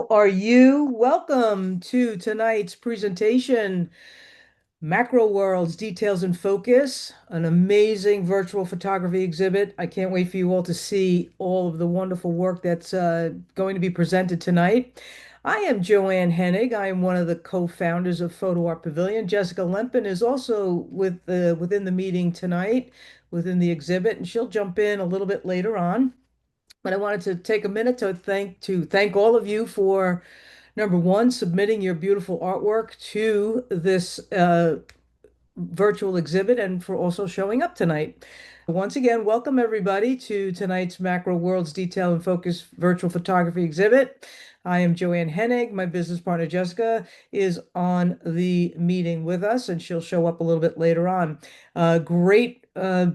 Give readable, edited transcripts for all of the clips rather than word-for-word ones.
How are you? Welcome to tonight's presentation, Macro Worlds, Details in Focus, an amazing virtual photography exhibit. I can't wait for you all to see all of the wonderful work that's going to be presented tonight. I am Joanne Hennig. I am one of the co-founders of Photo Art Pavilion. Jessica Lempen is also within the meeting tonight, within the exhibit, and she'll jump in a little bit later on. But I wanted to take a minute to thank all of you for number one, submitting your beautiful artwork to this virtual exhibit and for also showing up tonight. Once again, welcome everybody to tonight's Macro Worlds Detail and Focus virtual photography exhibit. I am Joanne Hennig. My business partner Jessica is on the meeting with us, and she'll show up a little bit later on. Great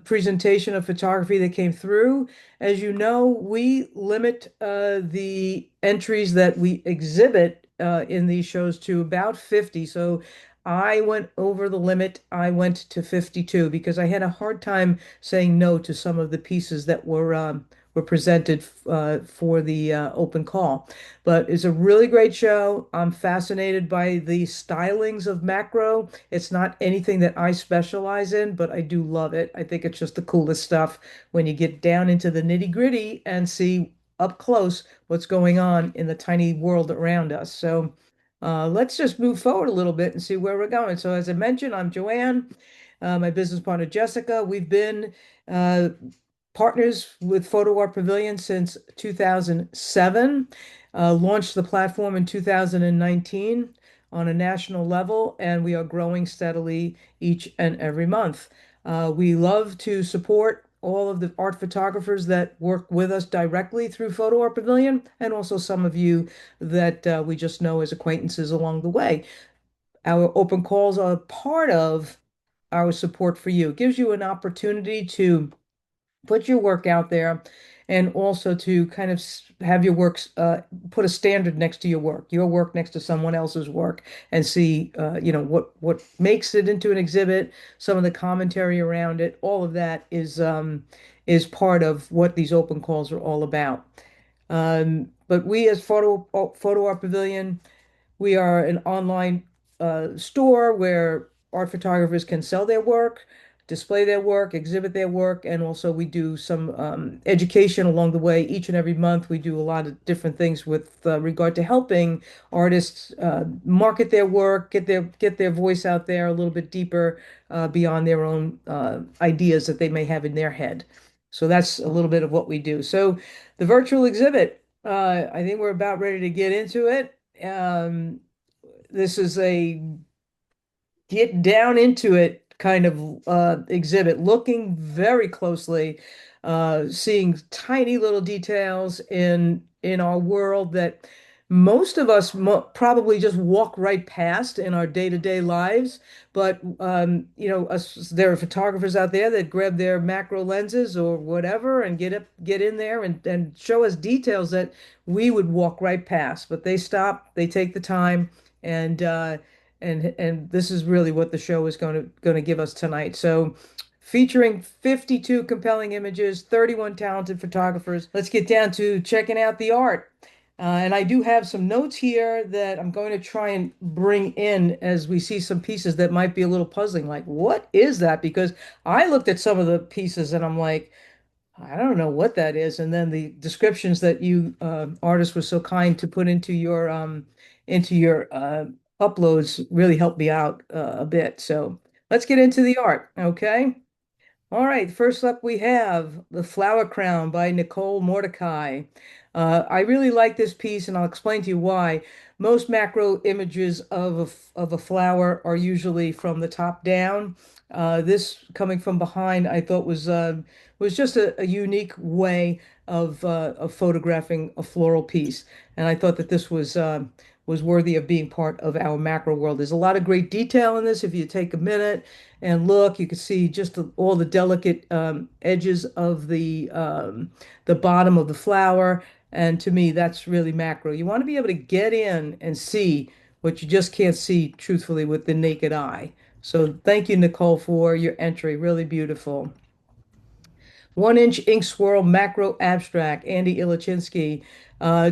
presentation of photography that came through. As you know, we limit the entries that we exhibit in these shows to about 50. So I went over the limit. I went to 52 because I had a hard time saying no to some of the pieces that were presented for the open call. But it's a really great show. I'm fascinated by the stylings of macro. It's not anything that I specialize in, but I do love it. I think it's just the coolest stuff when you get down into the nitty-gritty and see up close what's going on in the tiny world around us. So let's just move forward a little bit and see where we're going. So, as I mentioned, I'm Joanne, my business partner Jessica. We've been uh, partners with Photo Art Pavilion since 2007, launched the platform in 2019 on a national level, and we are growing steadily each and every month. We love to support all of the art photographers that work with us directly through Photo Art Pavilion, and also some of you that we just know as acquaintances along the way. Our open calls are part of our support for you. It gives you an opportunity to put your work out there and also to kind of have your works put a standard next to your work next to someone else's work, and see what makes it into an exhibit, some of the commentary around it. All of that is part of what these open calls are all about. But we as Photo Art Pavilion, we are an online store where art photographers can sell their work, display their work, exhibit their work, and also we do some education along the way. Each and every month, we do a lot of different things with regard to helping artists market their work, get their voice out there a little bit deeper beyond their own ideas that they may have in their head. So that's a little bit of what we do. So the virtual exhibit, I think we're about ready to get into it. This is a get down into it kind of exhibit, looking very closely, seeing tiny little details in our world that most of us mo probably just walk right past in our day-to-day lives. But there are photographers out there that grab their macro lenses or whatever and get in there and show us details that we would walk right past. But they stop, they take the time, and and this is really what the show is going to give us tonight. So, featuring 52 compelling images, 31 talented photographers. Let's get down to checking out the art. And I do have some notes here that I'm going to try and bring in as we see some pieces that might be a little puzzling. Like, what is that? Because I looked at some of the pieces and I'm like, I don't know what that is. And then the descriptions that you artist was so kind to put into your uploads really helped me out a bit. So let's get into the art, okay? All right, first up we have The Flower Crown by Nicole Mordecai. I really like this piece, and I'll explain to you why. Most macro images of a flower are usually from the top down. This coming from behind, I thought was just a unique way of photographing a floral piece, and I thought that this was worthy of being part of our macro world. There's a lot of great detail in this. If you take a minute and look, you can see just all the delicate edges of the bottom of the flower. And to me, that's really macro. You want to be able to get in and see what you just can't see truthfully with the naked eye. So thank you, Nicole, for your entry. Really beautiful. 1 inch ink swirl macro abstract, Andy Ilachinsky.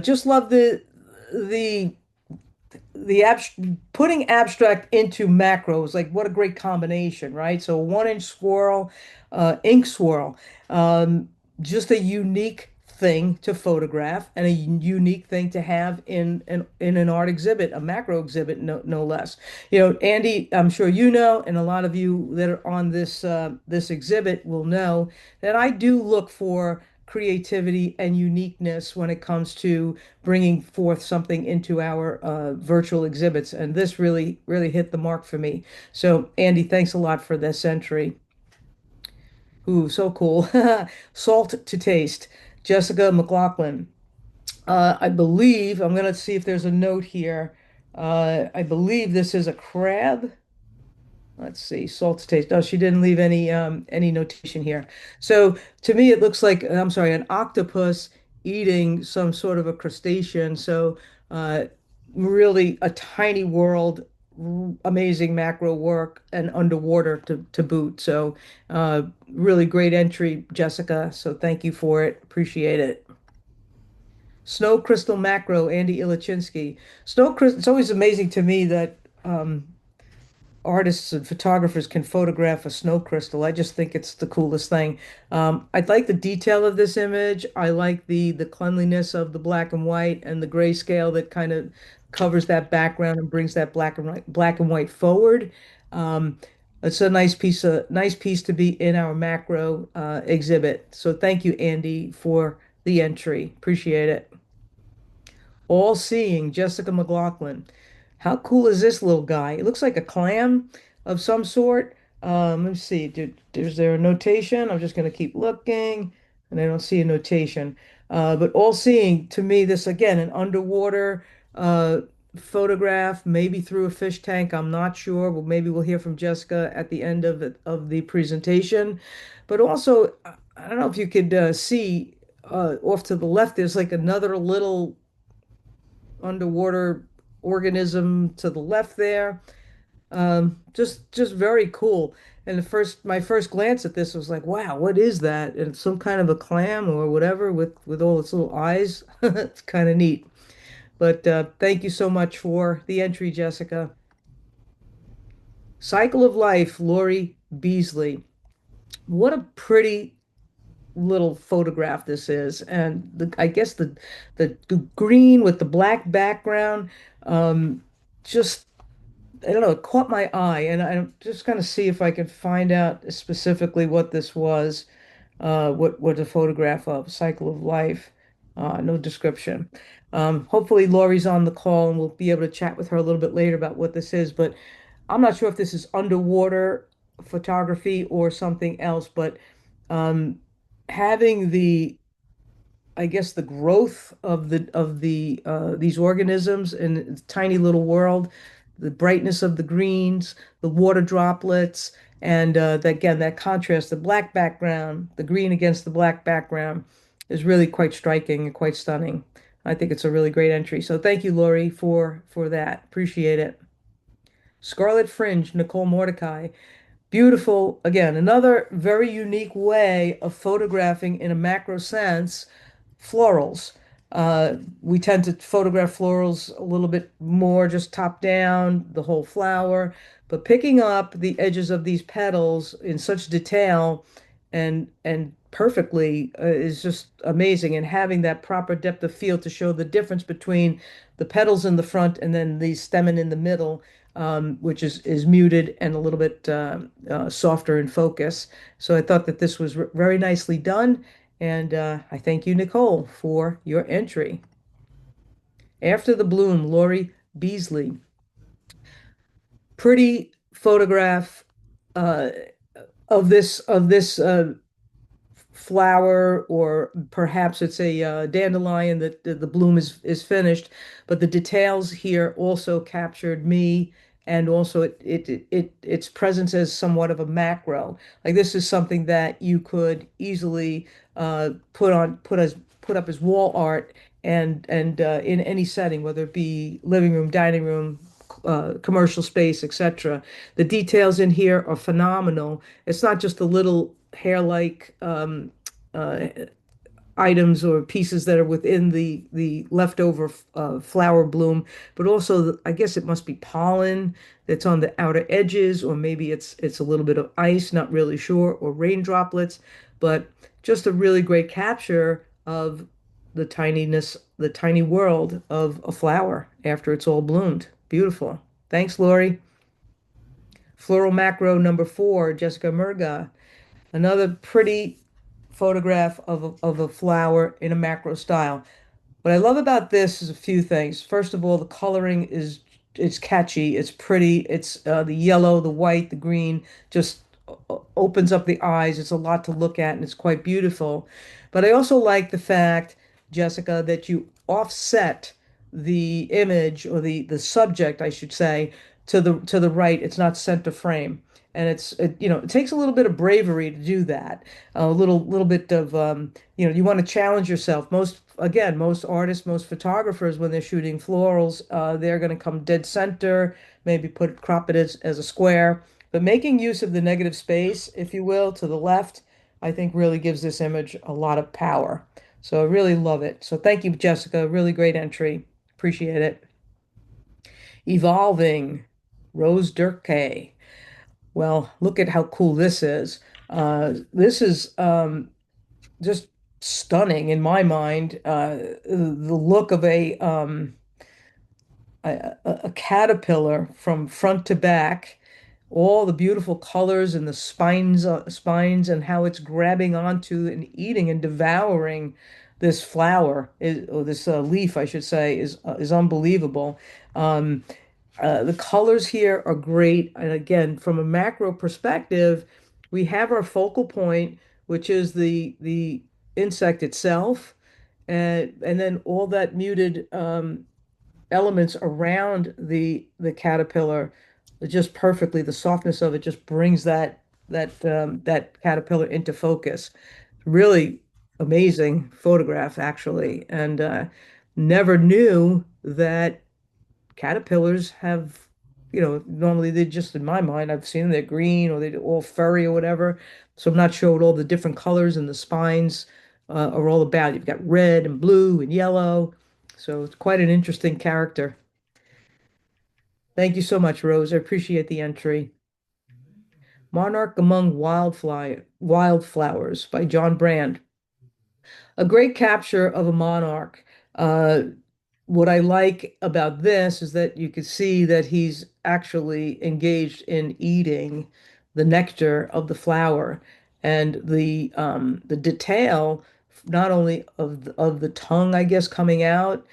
Just love the putting abstract into macros, like what a great combination, right? So 1 inch swirl, ink swirl, um, just a unique thing to photograph and a unique thing to have in an art exhibit, a macro exhibit, no less. Andy, I'm sure you know, and a lot of you that are on this exhibit will know that I do look for creativity and uniqueness when it comes to bringing forth something into our virtual exhibits. And this really, really hit the mark for me. So, Andy, thanks a lot for this entry. Ooh, so cool. Salt to taste. Jessica McLaughlin. I believe, I'm going to see if there's a note here. I believe this is a crab. Let's see, salt to taste. Oh, she didn't leave any notation here. So to me, it looks like, I'm sorry, an octopus eating some sort of a crustacean. So uh, really a tiny world, amazing macro work, and underwater to boot. So really great entry, Jessica. So thank you for it. Appreciate it. Snow crystal macro, Andy Ilichinsky. Snow crystal. It's always amazing to me that. Artists and photographers can photograph a snow crystal. I just think it's the coolest thing. I like the detail of this image. I like the cleanliness of the black and white and the grayscale that kind of covers that background and brings that black and white forward. Um, it's a nice piece to be in our macro exhibit. So thank you, Andy, for the entry. Appreciate it. All seeing Jessica McLaughlin. How cool is this little guy? It looks like a clam of some sort. Let's see. Is there a notation? I'm just going to keep looking, and I don't see a notation. But all seeing to me, this again, an underwater uh, photograph, maybe through a fish tank. I'm not sure. Well, maybe we'll hear from Jessica at the end of the presentation. But also, I don't know if you could see off to the left, there's like another little underwater organism to the left there. Just very cool. And my first glance at this was like, wow, what is that? And it's some kind of a clam or whatever with all its little eyes. It's kind of neat. But thank you so much for the entry, Jessica. Cycle of Life, Lori Beasley. What a pretty little photograph this is. And I guess the green with the black background, just I don't know, it caught my eye, and I'm just gonna see if I can find out specifically what this was, what a photograph of, Cycle of Life, no description. Hopefully Lori's on the call and we'll be able to chat with her a little bit later about what this is, but I'm not sure if this is underwater photography or something else, but um, having I guess the growth of these organisms in a tiny little world, the brightness of the greens, the water droplets, and again that contrast, the black background, the green against the black background, is really quite striking and quite stunning. I think it's a really great entry. So thank you, Lori, for that. Appreciate it. Scarlet Fringe, Nicole Mordecai. Beautiful. Again, another very unique way of photographing in a macro sense florals. We tend to photograph florals a little bit more just top down, the whole flower, but picking up the edges of these petals in such detail and perfectly is just amazing. And having that proper depth of field to show the difference between the petals in the front and then the stamen in the middle, which is muted and a little bit softer in focus. So I thought that this was very nicely done. And I thank you, Nicole, for your entry. After the Bloom, Lori Beasley. Pretty photograph uh, of this flower, or perhaps it's a dandelion that the bloom is finished. But the details here also captured me, and also its presence as somewhat of a macro. Like this is something that you could easily put up as wall art and in any setting, whether it be living room, dining room, commercial space, etc. The details in here are phenomenal. It's not just the little hair-like uh, items or pieces that are within the leftover flower bloom, but also I guess it must be pollen that's on the outer edges, or maybe it's a little bit of ice, not really sure, or rain droplets, but just a really great capture of the tininess, the tiny world of a flower after it's all bloomed. Beautiful. Thanks, Lori. Floral macro number 4, Jessica Murga. Another pretty photograph of a flower in a macro style. What I love about this is a few things. First of all, the coloring is it's catchy, it's pretty, it's the yellow, the white, the green just opens up the eyes. It's a lot to look at and it's quite beautiful. But I also like the fact, Jessica, that you offset the image or the subject, I should say, to the right. It's not center frame. And it takes a little bit of bravery to do that. A little bit of you want to challenge yourself. Most artists, most photographers, when they're shooting florals, they're going to come dead center, maybe crop it as a square. But making use of the negative space, if you will, to the left, I think really gives this image a lot of power. So I really love it. So thank you, Jessica. Really great entry. Appreciate it. Evolving, Rose Durkee. Well, look at how cool this is. This is just stunning in my mind. The look of a caterpillar from front to back, all the beautiful colors and the spines and how it's grabbing onto and eating and devouring this flower or this leaf, I should say, is unbelievable. Um, the colors here are great. And again, from a macro perspective, we have our focal point, which is the insect itself, and then all that muted elements around the caterpillar just perfectly. The softness of it just brings that caterpillar into focus. Really amazing photograph, actually, and never knew that caterpillars have, normally they just, in my mind, I've seen them, they're green or they're all furry or whatever. So I'm not sure what all the different colors and the spines are all about. You've got red and blue and yellow. So it's quite an interesting character. Thank you so much, Rose. I appreciate the entry. Monarch Among Wildflowers by John Brand. A great capture of a monarch. Uh, what I like about this is that you can see that he's actually engaged in eating the nectar of the flower and the detail not only of the tongue, I guess, coming out,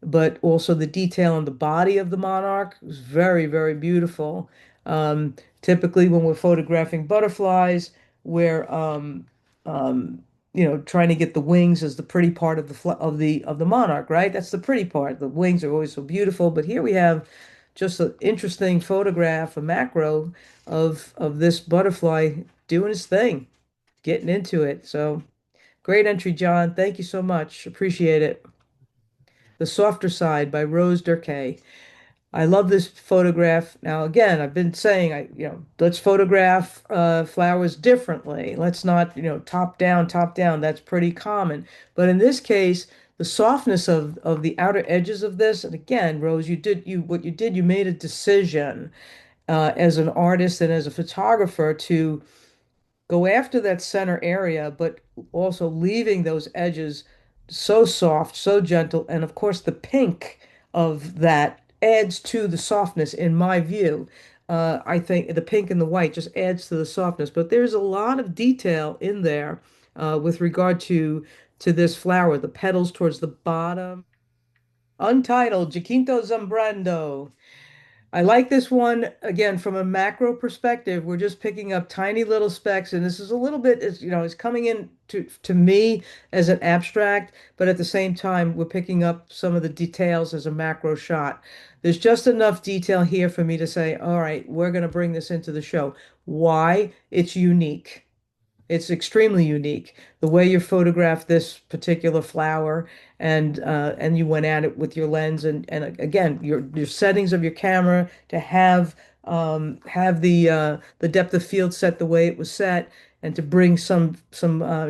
but also the detail on the body of the monarch is very, very beautiful. Typically, when we're photographing butterflies, we're trying to get the wings as the pretty part of the monarch, right? That's the pretty part. The wings are always so beautiful, but here we have just an interesting photograph, a macro of this butterfly doing its thing, getting into it. So great entry, John. Thank you so much. Appreciate it. The Softer Side by Rose Durkee. I love this photograph. Now, again, I've been saying, let's photograph flowers differently. Let's not, top down, top down. That's pretty common. But in this case, the softness of the outer edges of this, and again, Rose, what you did, you made a decision as an artist and as a photographer to go after that center area, but also leaving those edges so soft, so gentle. And of course, the pink of that adds to the softness, in my view. I think the pink and the white just adds to the softness, but there's a lot of detail in there with regard to this flower, the petals towards the bottom. Untitled, Jacinto Zambrando. I like this one again from a macro perspective. We're just picking up tiny little specks, and this is a little bit, it's coming in to me as an abstract, but at the same time, we're picking up some of the details as a macro shot. There's just enough detail here for me to say, all right, we're going to bring this into the show. Why? It's unique. It's extremely unique. The way you photographed this particular flower and you went at it with your lens and again your settings of your camera to have the depth of field set the way it was set. and to bring some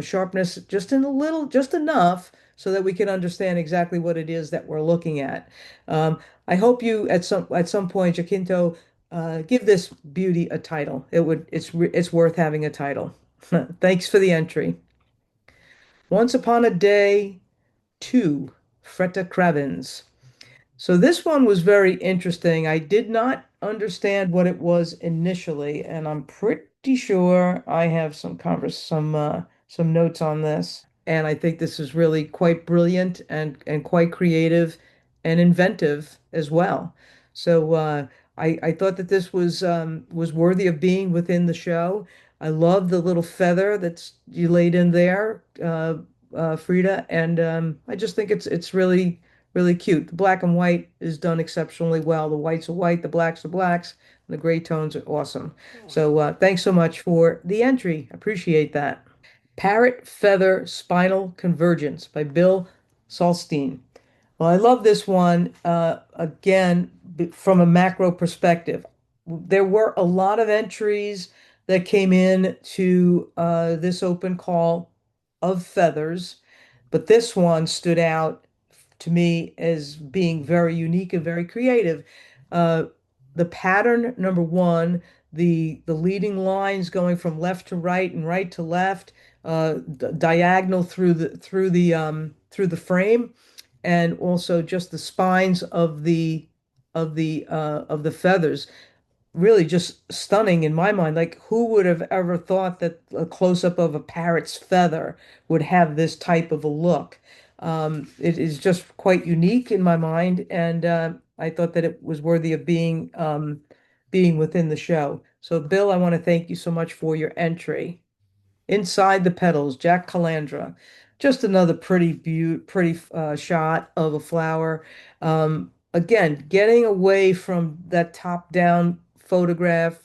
sharpness just in a little, just enough so that we can understand exactly what it is that we're looking at. Um, I hope you at some point, Jacinto, give this beauty a title. It's worth having a title. Thanks for the entry. Once Upon a Day 2, Fretta Kravins. So this one was very interesting. I did not understand what it was initially, and I'm pretty sure I have some notes on this. And I think this is really quite brilliant and quite creative and inventive as well. So I thought that this was worthy of being within the show. I love the little feather that's you laid in there, Frida, and I just think it's really cute. The black and white is done exceptionally well. The whites are white, the blacks are blacks, and the gray tones are awesome. So thanks so much for the entry. Appreciate that. Parrot Feather Spinal Convergence by Bill Salstein. Well, I love this one. Again, from a macro perspective, there were a lot of entries that came in to this open call of feathers, but this one stood out to me as being very unique and very creative. Uh, the pattern, number one, the leading lines going from left to right and right to left, diagonal through the frame, and also just the spines of the feathers really just stunning in my mind. Like, who would have ever thought that a close-up of a parrot's feather would have this type of a look? It is just quite unique in my mind, and I thought that it was worthy of being within the show. So, Bill, I want to thank you so much for your entry. Inside the Petals, Jack Calandra. Just another pretty shot of a flower. Again, getting away from that top-down photograph,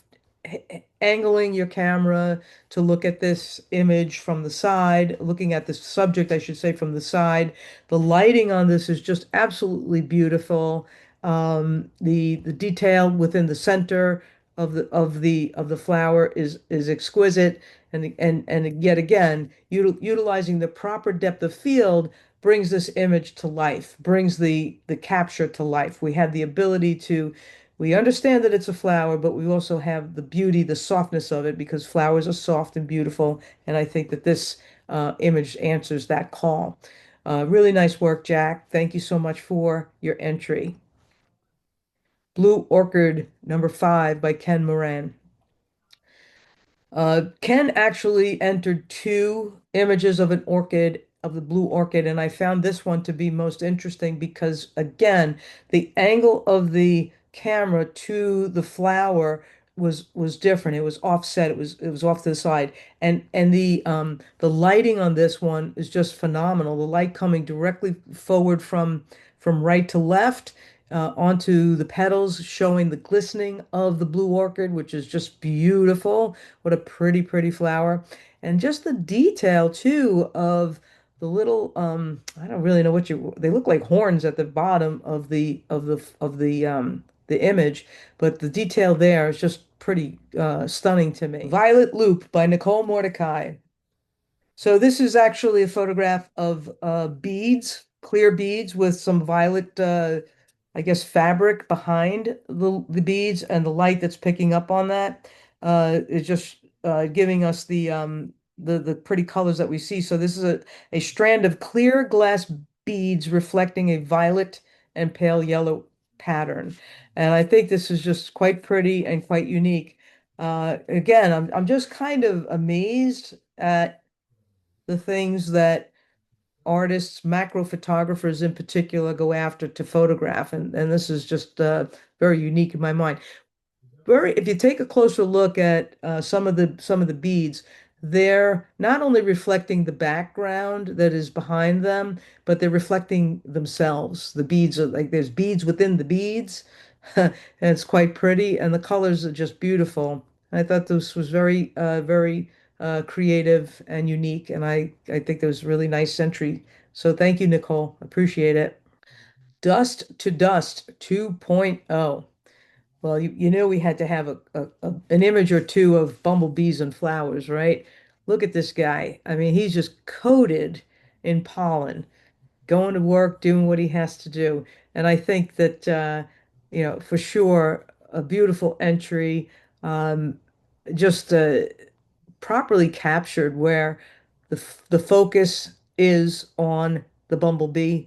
angling your camera to look at this image from the side, looking at the subject, I should say, from the side. The lighting on this is just absolutely beautiful. The detail within the center of the flower is exquisite, and yet again, utilizing the proper depth of field brings this image to life, brings the capture to life. We have the ability to, we understand that it's a flower, but we also have the beauty, the softness of it, because flowers are soft and beautiful, and I think that this image answers that call. Really nice work, Jack. Thank you so much for your entry. Blue Orchid, number 5 by Ken Moran. Ken actually entered two images of an orchid, of the blue orchid, and I found this one to be most interesting because, again, the angle of the camera to the flower was different. It was offset. It was off to the side, and the lighting on this one is just phenomenal. The light coming directly forward from right to left onto the petals, showing the glistening of the blue orchid, which is just beautiful. What a pretty flower. And just the detail too of the little I don't really know what you they look like horns at the bottom of the image, but the detail there is just pretty stunning to me. Violet Loop by Nicole Mordecai. So this is actually a photograph of beads, clear beads with some violet, I guess, fabric behind the beads, and the light that's picking up on that is just giving us the pretty colors that we see. So this is a strand of clear glass beads reflecting a violet and pale yellow pattern. And I think this is just quite pretty and quite unique. Again, I'm just kind of amazed at the things that artists, macro photographers in particular, go after to photograph. And this is just very unique in my mind. If you take a closer look at some of the beads, they're not only reflecting the background that is behind them, but they're reflecting themselves. The beads are like there's beads within the beads, and it's quite pretty, and the colors are just beautiful. I thought this was very creative and unique, and I think it was a really nice entry. So thank you, Nicole. Appreciate it. Dust to Dust 2.0. Well, you know we had to have an image or two of bumblebees and flowers, right? Look at this guy. I mean, he's just coated in pollen, going to work, doing what he has to do. And I think that, for sure, a beautiful entry, um, just properly captured where the focus is on the bumblebee.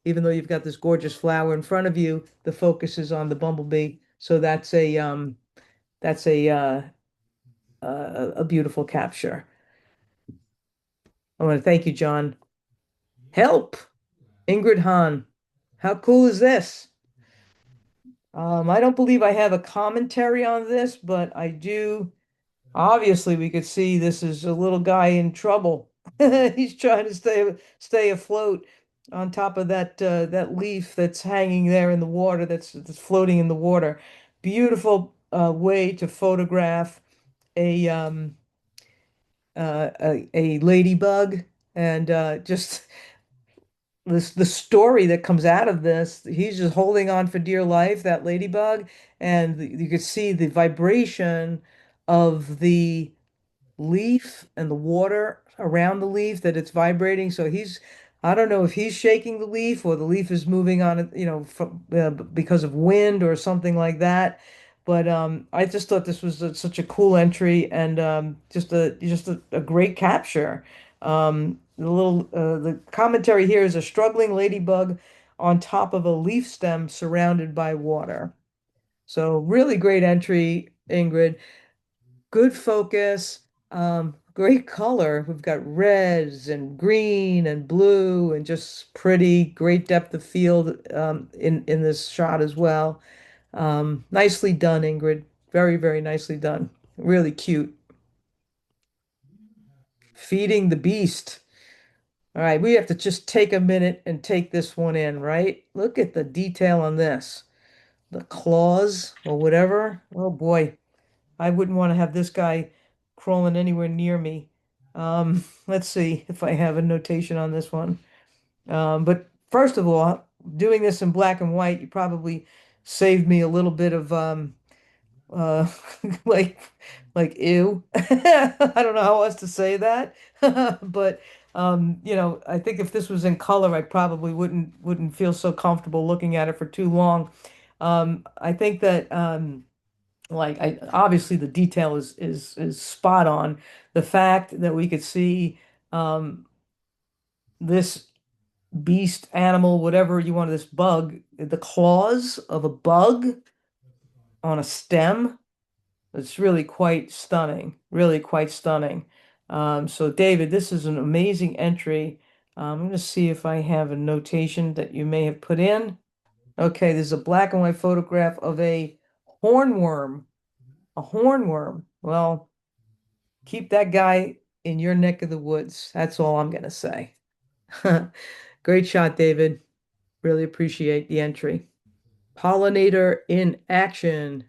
Even though you've got this gorgeous flower in front of you, the focus is on the bumblebee. So that's a beautiful capture. I want to thank you, John. Help, Ingrid Hahn. How cool is this? I don't believe I have a commentary on this, but I do. Obviously, we could see this is a little guy in trouble. He's trying to stay afloat on top of that leaf that's hanging there in the water, that's floating in the water. Beautiful way to photograph a a ladybug, and just the story that comes out of this. He's just holding on for dear life, that ladybug, and you could see the vibration of the leaf and the water around the leaf that it's vibrating. So I don't know if he's shaking the leaf or the leaf is moving on it, because of wind or something like that. But I just thought this was such a cool entry, and just a great capture. The commentary here is a struggling ladybug on top of a leaf stem surrounded by water. So really great entry, Ingrid. Good focus, great color. We've got reds and green and blue and just pretty, great depth of field in this shot as well. Nicely done, Ingrid. Very, very nicely done. Really cute. Feeding the beast. All right, we have to just take a minute and take this one in, right? Look at the detail on this. The claws or whatever. Oh boy. I wouldn't want to have this guy crawling anywhere near me. Let's see if I have a notation on this one. But first of all, doing this in black and white, you probably saved me a little bit of uh, like ew. I don't know how else to say that, but I think if this was in color, I probably wouldn't feel so comfortable looking at it for too long. I think that. Like I obviously the detail is spot on. The fact that we could see um, this beast, animal, whatever you want, this bug, the claws of a bug on a stem, it's really quite stunning. Really quite stunning. So David, this is an amazing entry. I'm going to see if I have a notation that you may have put in. Okay, there's a black and white photograph of a hornworm. A hornworm. Well, keep that guy in your neck of the woods. That's all I'm going to say. Great shot, David. Really appreciate the entry. Pollinator in action.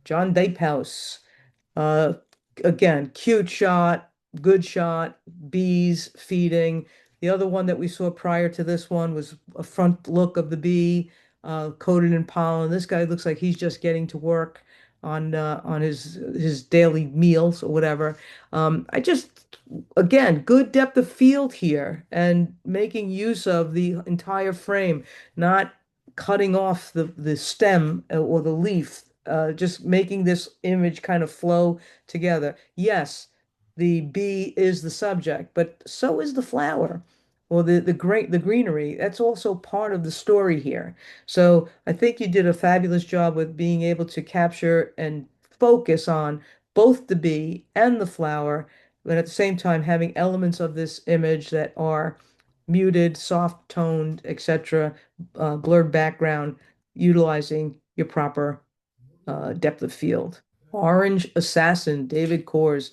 John Dapehouse. Uh, Again, cute shot, good shot, bees feeding. The other one that we saw prior to this one was a front look of the bee coated in pollen. This guy looks like he's just getting to work on his daily meals or whatever. I just again good depth of field here and making use of the entire frame, not cutting off the stem or the leaf, just making this image kind of flow together. Yes, the bee is the subject, but so is the flower or the greenery. That's also part of the story here. So I think you did a fabulous job with being able to capture and focus on both the bee and the flower, but at the same time having elements of this image that are muted, soft toned, etc., blurred background, utilizing your proper depth of field. Orange Assassin, David Kors.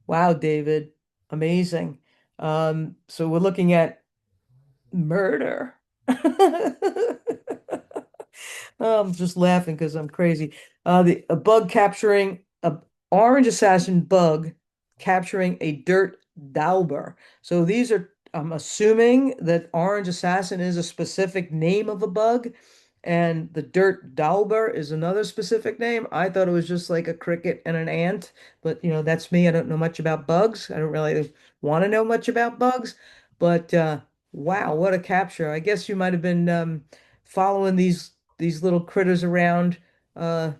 Wow, David, amazing. So we're looking at murder. Oh, I'm just laughing because I'm crazy. A bug capturing a orange assassin bug capturing a dirt dauber. So these are, I'm assuming that orange assassin is a specific name of a bug. And the dirt dauber is another specific name. I thought it was just like a cricket and an ant, but that's me. I don't know much about bugs. I don't really want to know much about bugs, but wow, what a capture. I guess you might have been following these little critters around the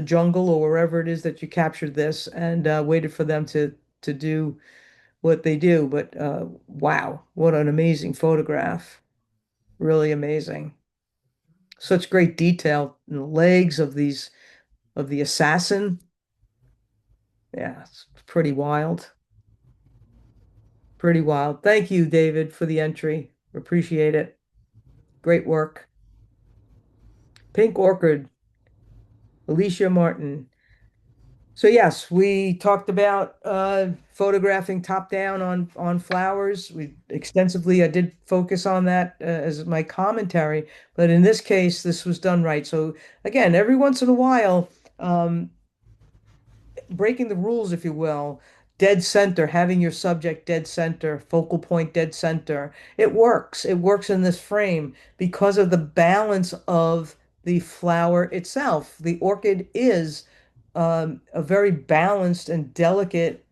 jungle or wherever it is that you captured this and waited for them to do what they do. But wow, what an amazing photograph. Really amazing. Such great detail in the legs of these of the assassin. Yeah, it's pretty wild. Pretty wild. Thank you, David, for the entry. Appreciate it. Great work. Pink Orchid, Alicia Martin. So yes, we talked about photographing top down on flowers. We extensively, I did focus on that as my commentary, but in this case, this was done right. So again, every once in a while, um, breaking the rules, if you will, dead center, having your subject dead center, focal point dead center. It works. It works in this frame because of the balance of the flower itself. The orchid is a very balanced and delicate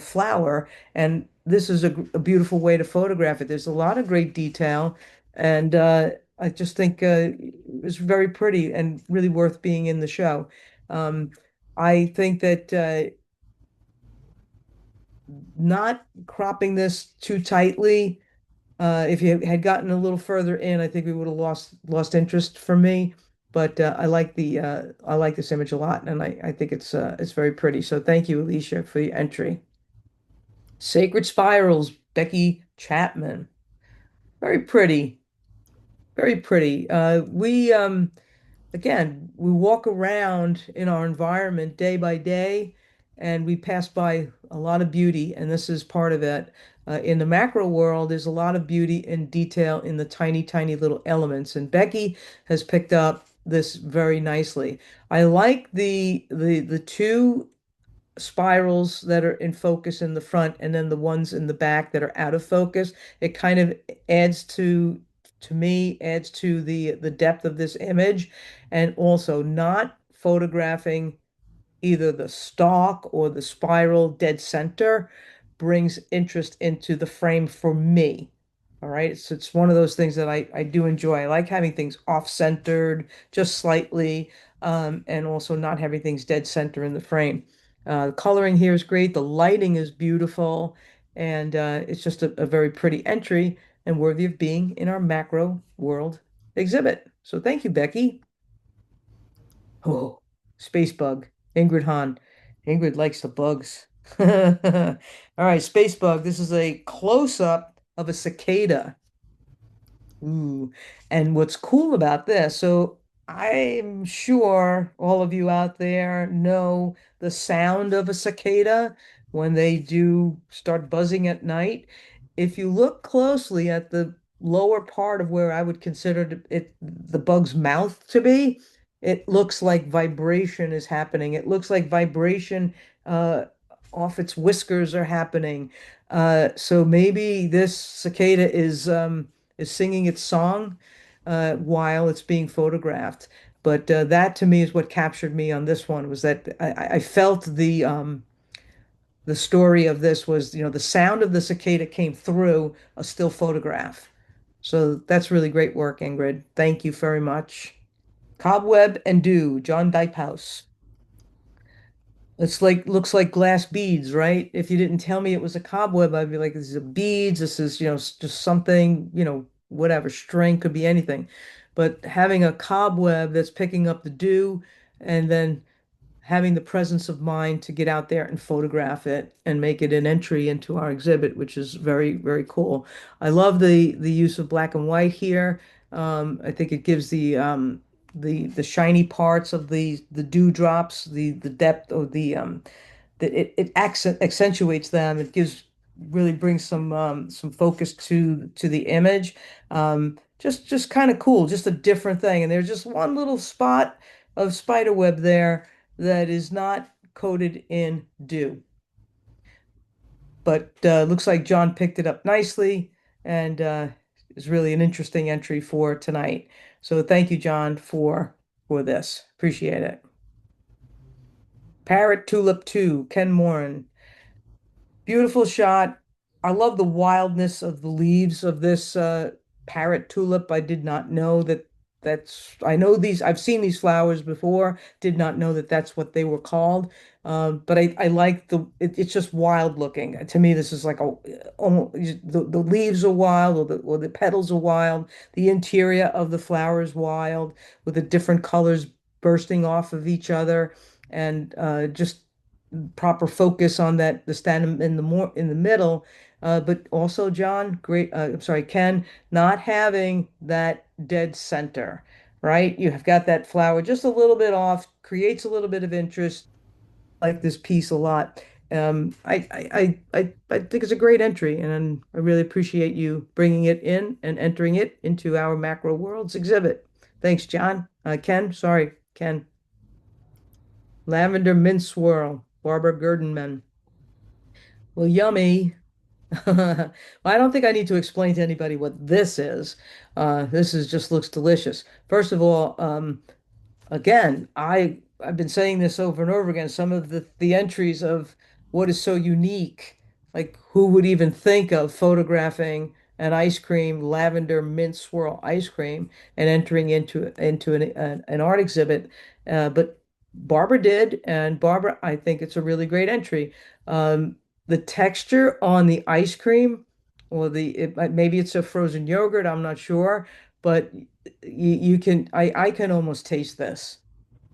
flower, and this is a beautiful way to photograph it. There's a lot of great detail, and I just think it was very pretty and really worth being in the show. Um, I think that not cropping this too tightly, if you had gotten a little further in, I think we would have lost interest for me. But I like this image a lot, and I think it's very pretty. So thank you, Alicia, for the entry. Sacred Spirals, Becky Chapman. Very pretty, very pretty. We again, we walk around in our environment day by day, and we pass by a lot of beauty, and this is part of it. In the macro world, there's a lot of beauty and detail in the tiny, tiny little elements, and Becky has picked up this very nicely. I like the two spirals that are in focus in the front and then the ones in the back that are out of focus. It kind of adds to me, adds to the depth of this image, and also not photographing either the stalk or the spiral dead center brings interest into the frame for me. All right. It's one of those things that I do enjoy. I like having things off-centered just slightly, and also not having things dead center in the frame. The coloring here is great. The lighting is beautiful. And it's just a very pretty entry and worthy of being in our macro world exhibit. So thank you, Becky. Oh, space bug. Ingrid Hahn. Ingrid likes the bugs. All right, space bug. This is a close-up of a cicada. Ooh. And what's cool about this, so I'm sure all of you out there know the sound of a cicada when they do start buzzing at night. If you look closely at the lower part of where I would consider the bug's mouth to be, it looks like vibration is happening. It looks like vibration uh, off its whiskers are happening. So maybe this cicada is singing its song while it's being photographed. But that to me is what captured me on this one was that I felt the story of this was, the sound of the cicada came through a still photograph. So that's really great work, Ingrid. Thank you very much. Cobweb and Dew, John Dypehouse. It's like looks like glass beads, right? If you didn't tell me it was a cobweb, I'd be like, this is a beads. This is, just something, whatever, string, could be anything. But having a cobweb that's picking up the dew and then having the presence of mind to get out there and photograph it and make it an entry into our exhibit, which is very, very cool. I love the use of black and white here. I think it gives the shiny parts of the dewdrops, the depth of it accentuates them. It really brings some focus to the image. Just kind of cool, just a different thing. And there's just one little spot of spider web there that is not coated in dew. But looks like John picked it up nicely and is really an interesting entry for tonight. So thank you, John, for this. Appreciate it. Parrot Tulip 2, Ken Moran. Beautiful shot. I love the wildness of the leaves of this parrot tulip. I did not know that I know these, I've seen these flowers before, did not know that that's what they were called. But I like it's just wild looking. To me, this is like almost, the leaves are wild, or the petals are wild. The interior of the flower is wild, with the different colors bursting off of each other, and just proper focus on that the stand in the more in the middle, but also John, great. I'm sorry, Ken, not having that dead center, right? You have got that flower just a little bit off, creates a little bit of interest. I like this piece a lot. I think it's a great entry, and I really appreciate you bringing it in and entering it into our Macro Worlds exhibit. Thanks, John. Ken, sorry, Ken. Lavender Mint Swirl, Barbara Gurdenman. Well, yummy. Well, I don't think I need to explain to anybody what this is. This is just looks delicious. First of all, again, I've been saying this over and over again. Some of the entries of what is so unique, like who would even think of photographing an ice cream, lavender mint swirl ice cream, and entering into an art exhibit. But Barbara did, and Barbara, I think it's a really great entry. The texture on the ice cream, or maybe it's a frozen yogurt, I'm not sure, but you can I can almost taste this.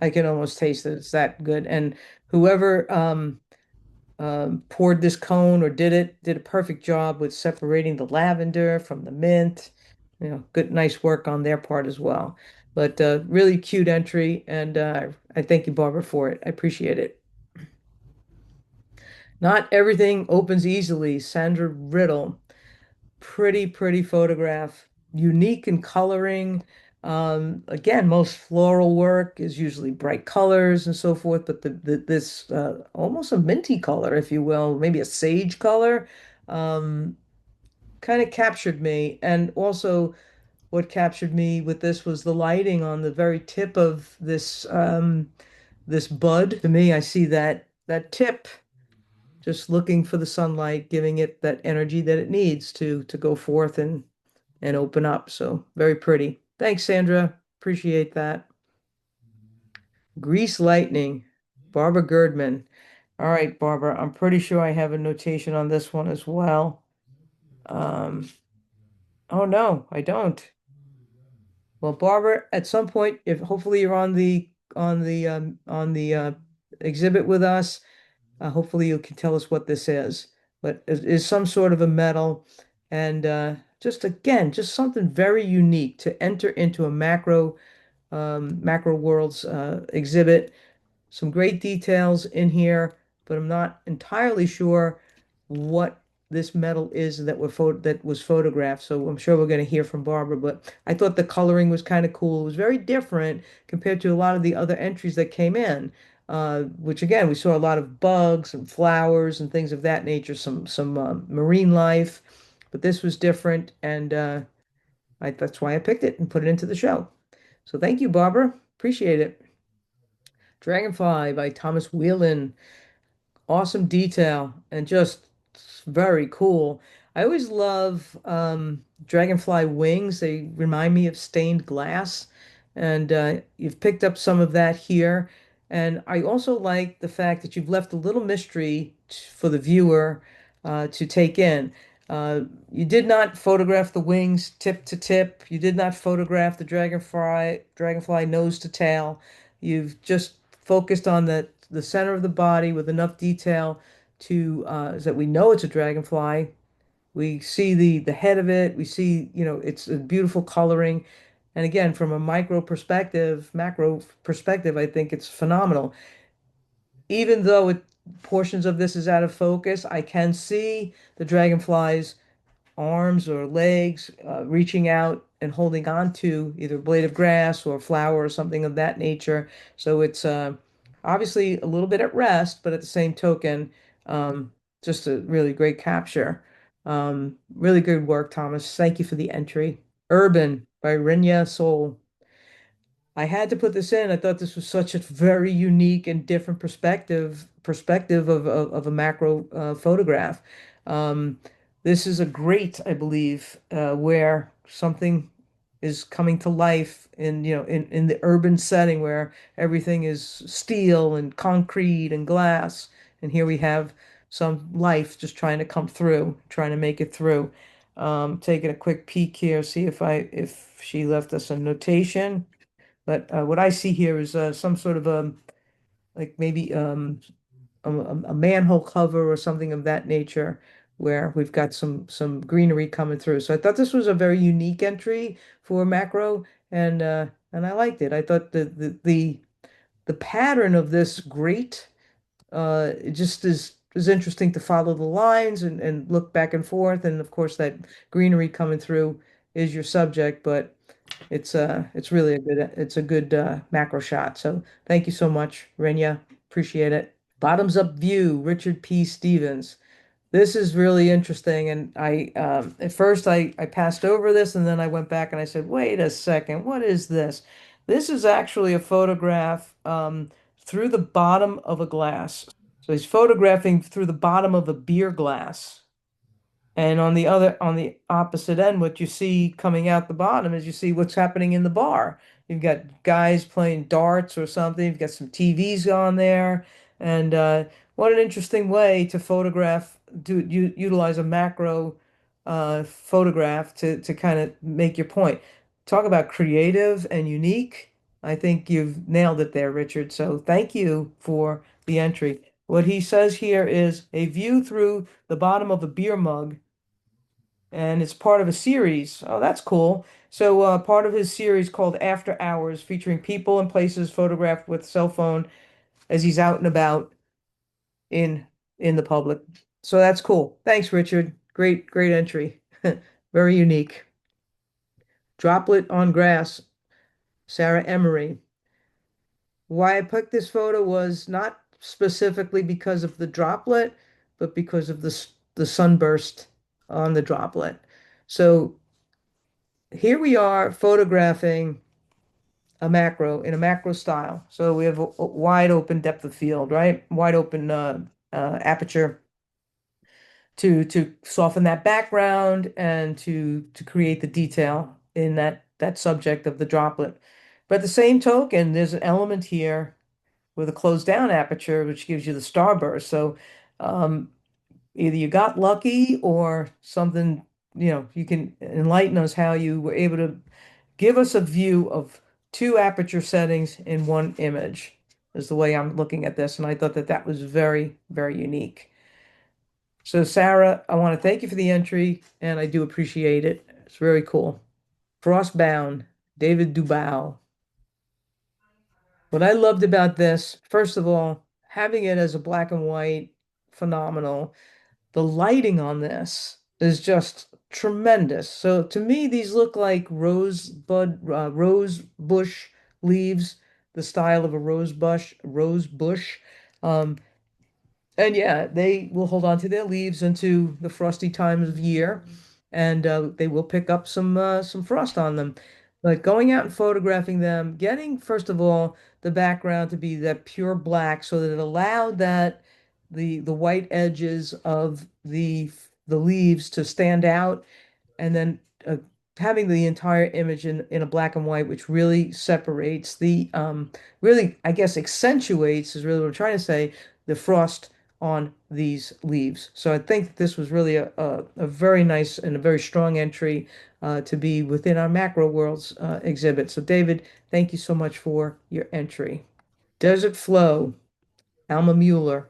I can almost taste it. It's that good. And whoever poured this cone or did a perfect job with separating the lavender from the mint. Good, nice work on their part as well. But really cute entry, and I thank you, Barbara, for it. I appreciate it. Not everything opens easily. Sandra Riddle. Pretty photograph, unique in coloring. Again, most floral work is usually bright colors and so forth, but this almost a minty color, if you will, maybe a sage color, um, kind of captured me. And also, what captured me with this was the lighting on the very tip of this bud. To me, I see that tip just looking for the sunlight, giving it that energy that it needs to go forth and open up. So very pretty. Thanks, Sandra. Appreciate that. Grease Lightning, Barbara Girdman. All right, Barbara, I'm pretty sure I have a notation on this one as well. Um, oh no, I don't. Well, Barbara, at some point, if hopefully you're on the exhibit with us, hopefully you can tell us what this is. But it is some sort of a metal, and just again, just something very unique to enter into a macro worlds exhibit. Some great details in here, but I'm not entirely sure what this metal is that was photographed. So I'm sure we're going to hear from Barbara. But I thought the coloring was kind of cool. It was very different compared to a lot of the other entries that came in. Which again, we saw a lot of bugs and flowers and things of that nature, some marine life, but this was different, and that's why I picked it and put it into the show. So thank you, Barbara. Appreciate it. Dragonfly by Thomas Whelan. Awesome detail and just very cool. I always love dragonfly wings. They remind me of stained glass, and you've picked up some of that here. And I also like the fact that you've left a little mystery for the viewer to take in. You did not photograph the wings tip to tip. You did not photograph the dragonfly nose to tail. You've just focused on the center of the body with enough detail to is that we know it's a dragonfly. We see the head of it. We see, it's a beautiful coloring. And again, from a macro perspective, I think it's phenomenal. Even though portions of this is out of focus, I can see the dragonfly's arms or legs reaching out and holding on to either a blade of grass or a flower or something of that nature. So it's obviously a little bit at rest, but at the same token, just a really great capture. Really good work, Thomas. Thank you for the entry. Urban by Rinya Soul. I had to put this in. I thought this was such a very unique and different perspective of a macro photograph. Um, this is a great, I believe, where something is coming to life in in the urban setting where everything is steel and concrete and glass, and here we have some life just trying to come through, trying to make it through. Taking a quick peek here, see if she left us a notation. But what I see here is some sort of like maybe a manhole cover or something of that nature, where we've got some greenery coming through. So I thought this was a very unique entry for macro, and I liked it. I thought the pattern of this great. It just is interesting to follow the lines and look back and forth, and of course that greenery coming through is your subject, but it's really a good macro shot. So thank you so much, Renya. Appreciate it. Bottoms up view, Richard P. Stevens. This is really interesting, and I at first I passed over this, and then I went back and I said, wait a second, what is this? This is actually a photograph through the bottom of a glass. So he's photographing through the bottom of a beer glass. And on the opposite end, what you see coming out the bottom is you see what's happening in the bar. You've got guys playing darts or something. You've got some TVs on there, and what an interesting way to photograph, to utilize a macro photograph to kind of make your point. Talk about creative and unique. I think you've nailed it there, Richard. So thank you for the entry. What he says here is a view through the bottom of a beer mug, and it's part of a series. Oh, that's cool. So, part of his series called After Hours, featuring people and places photographed with cell phone as he's out and about in in the public. So that's cool. Thanks, Richard. Great entry. Very unique. Droplet on grass, Sarah Emery. Why I picked this photo was not specifically because of the droplet, but because of the sunburst on the droplet. So here we are photographing a macro in a macro style. So we have a wide open depth of field, right? Wide open aperture to soften that background and to create the detail in that subject of the droplet. But at the same token, there's an element here with a closed down aperture, which gives you the starburst. So um, either you got lucky or something, you can enlighten us how you were able to give us a view of two aperture settings in one image, is the way I'm looking at this. And I thought that that was very unique. So, Sarah, I want to thank you for the entry, and I do appreciate it. It's very cool. Frostbound, David Dubow. What I loved about this, first of all, having it as a black and white, phenomenal. The lighting on this is just tremendous. So to me, these look like rose bush leaves, the style of a rose bush. Um, and yeah, they will hold on to their leaves into the frosty times of year, and they will pick up some frost on them. But going out and photographing them, getting first of all the background to be that pure black, so that it allowed that the white edges of the leaves to stand out, and then having the entire image in a black and white, which really separates really, I guess, accentuates is really what I'm trying to say, the frost on these leaves. So I think that this was really a very nice and a very strong entry to be within our Macro Worlds exhibit. So David, thank you so much for your entry. Desert Flow, Alma Mueller.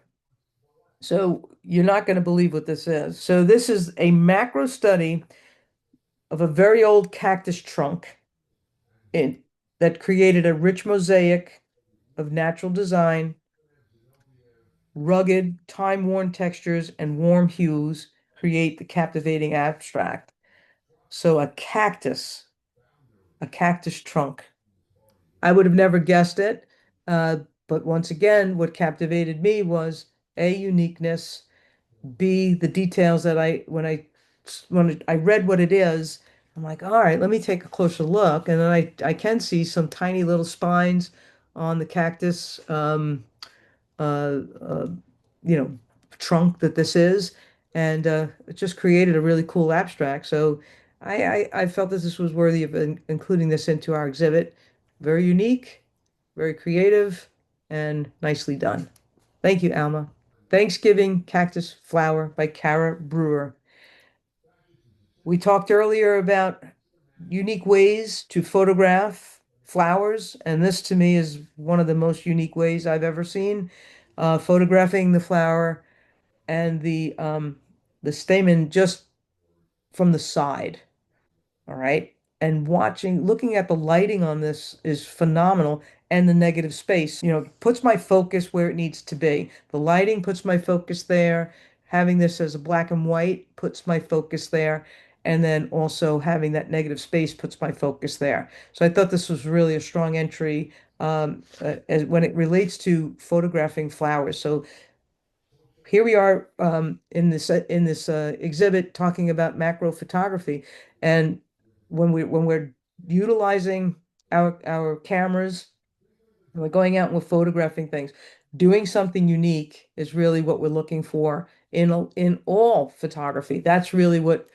So you're not going to believe what this is. So this is a macro study of a very old cactus trunk in, that created a rich mosaic of natural design, rugged, time-worn textures, and warm hues create the captivating abstract. So a cactus trunk. I would have never guessed it. Uh, but once again, what captivated me was A, uniqueness, B, the details that when I when I read what it is, I'm like, all right, let me take a closer look. And then I can see some tiny little spines on the cactus, uh, uh, you know, trunk that this is. And it just created a really cool abstract. So I felt that this was worthy of including this into our exhibit. Very unique, very creative, and nicely done. Thank you, Alma. Thanksgiving Cactus Flower by Kara Brewer. We talked earlier about unique ways to photograph flowers, and this to me is one of the most unique ways I've ever seen. Photographing the flower and the stamen just from the side. All right. And looking at the lighting on this is phenomenal. And the negative space, puts my focus where it needs to be. The lighting puts my focus there. Having this as a black and white puts my focus there. And then also having that negative space puts my focus there. So I thought this was really a strong entry when it relates to photographing flowers. So here we are in this exhibit talking about macro photography, and when we're utilizing our cameras and we're going out and we're photographing things, doing something unique is really what we're looking for in all photography. That's really what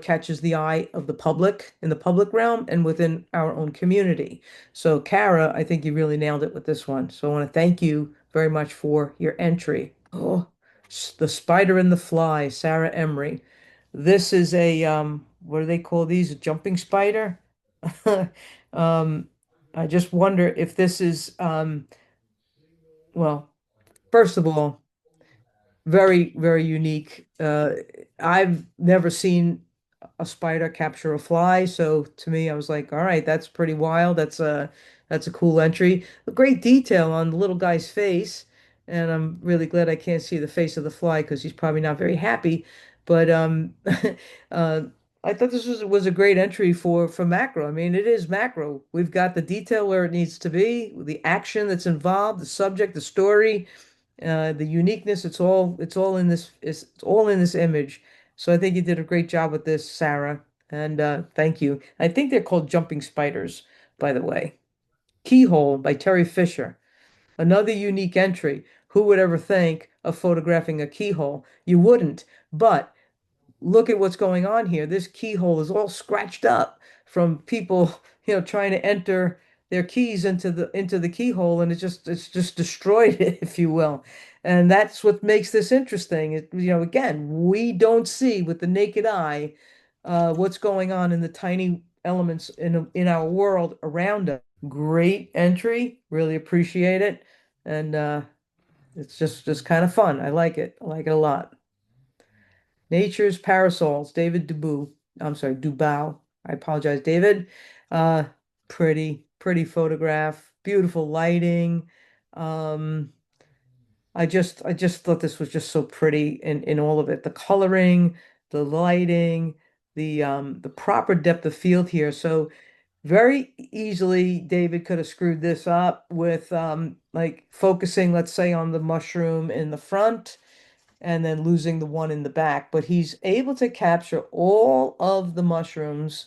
catches the eye of the public in the public realm and within our own community. So, Kara, I think you really nailed it with this one. So I want to thank you very much for your entry. Oh, The Spider and the Fly, Sarah Emery. This is what do they call these? A jumping spider? Um, I just wonder if this is, well, first of all, very, very unique. I've never seen a spider capture a fly, so to me, I was like, all right, that's pretty wild. That's a cool entry. A great detail on the little guy's face, and I'm really glad I can't see the face of the fly because he's probably not very happy. But uh, I thought this was a great entry for macro. I mean, it is macro. We've got the detail where it needs to be, the action that's involved, the subject, the story, the uniqueness. It's all in this. It's all in this image. So I think you did a great job with this, Sarah. And thank you. I think they're called jumping spiders, by the way. Keyhole by Terry Fisher. Another unique entry. Who would ever think of photographing a keyhole? You wouldn't. But look at what's going on here. This keyhole is all scratched up from people, trying to enter their keys into the keyhole, and it's just destroyed it, if you will. And that's what makes this interesting. Again, we don't see with the naked eye what's going on in the tiny elements in our world around us. Great entry, really appreciate it, and it's just kind of fun. I like it. I like it a lot. Nature's Parasols, David Dubois. I'm sorry, Dubois. I apologize, David. Uh, pretty photograph, beautiful lighting. Um, I just thought this was just so pretty in all of it. The coloring, the lighting, the proper depth of field here. So very easily, David could have screwed this up with like focusing, let's say, on the mushroom in the front and then losing the one in the back. But he's able to capture all of the mushrooms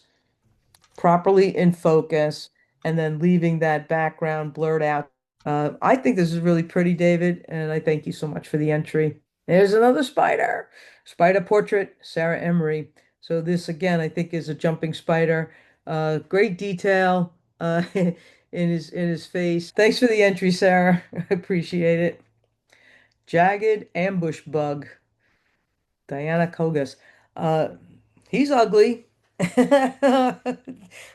properly in focus and then leaving that background blurred out. I think this is really pretty, David, and I thank you so much for the entry. There's another spider. Spider portrait, Sarah Emery. So this again, I think, is a jumping spider. Great detail in his face. Thanks for the entry, Sarah. I appreciate it. Jagged ambush bug. Diana Kogas. Uh, he's ugly,